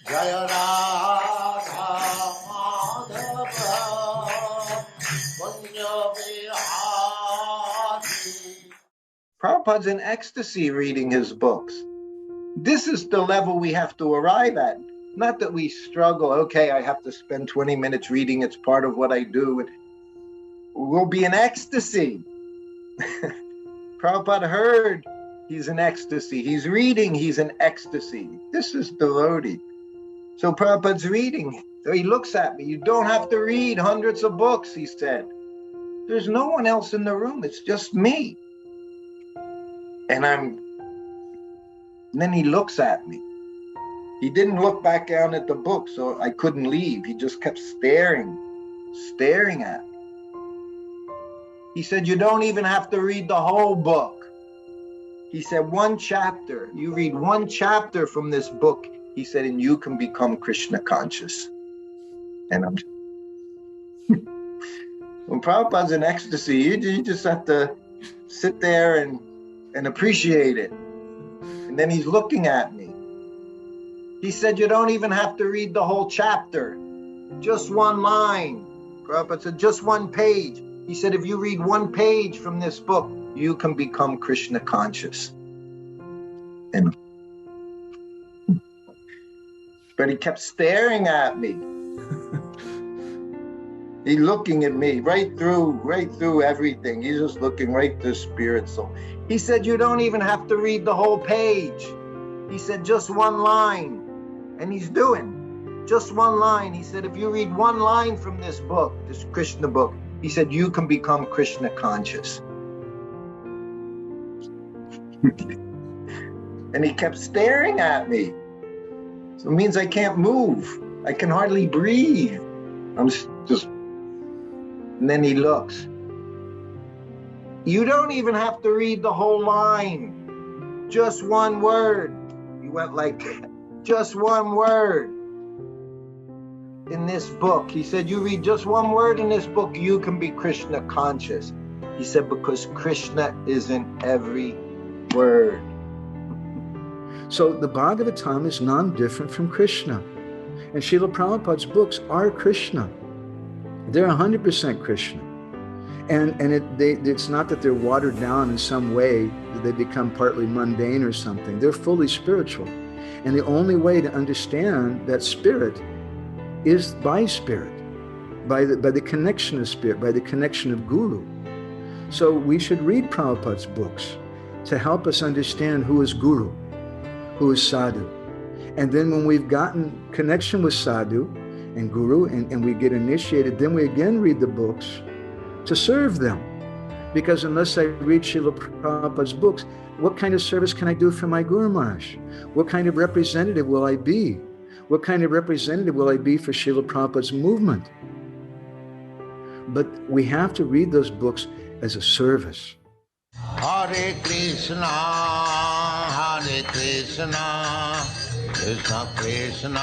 Jaya Radha Madhava Punya Vihari. Prabhupada's in ecstasy reading his books. This is the level we have to arrive at. Not that we struggle, okay, I have to spend 20 minutes reading, it's part of what I do. We'll be in ecstasy. Prabhupada heard he's in ecstasy. He's reading, he's in ecstasy. This is devotee. So Prabhupada's reading. So he looks at me. You don't have to read hundreds of books, he said. There's no one else in the room. It's just me. And then he looks at me. He didn't look back down at the book, so I couldn't leave. He just kept staring at me. He said, you don't even have to read the whole book. He said, one chapter. You read one chapter from this book, he said, and you can become Krishna conscious. And I'm when Prabhupada's in ecstasy, you just have to sit there and appreciate it. And then he's looking at me. He said, you don't even have to read the whole chapter. Just one line. Prabhupada said, just one page. He said, if you read one page from this book, you can become Krishna conscious. But he kept staring at me. He's looking at me right through everything. He's just looking right through spirit soul. He said, you don't even have to read the whole page. He said, just one line. And he's doing just one line. He said, if you read one line from this book, this Krishna book, he said, you can become Krishna conscious. And he kept staring at me. So it means I can't move. I can hardly breathe. I'm just, and then he looks. You don't even have to read the whole line. Just one word. He went like, just one word in this book. He said, you read just one word in this book, you can be Krishna conscious. He said, because Krishna is in every word. So the Bhagavatam is non-different from Krishna. And Srila Prabhupada's books are Krishna. They're 100% Krishna. And it's not that they're watered down in some way, that they become partly mundane or something. They're fully spiritual. And the only way to understand that spirit is by spirit, by the connection of spirit, by the connection of Guru. So we should read Prabhupada's books to help us understand who is Guru, who is Sadhu. And then when we've gotten connection with Sadhu and Guru and we get initiated, then we again read the books to serve them. Because unless I read Srila Prabhupada's books, what kind of service can I do for my Guru Maharaj? What kind of representative will I be? What kind of representative will I be for Srila Prabhupada's movement? But we have to read those books as a service. Hare Krishna, Krishna Krishna,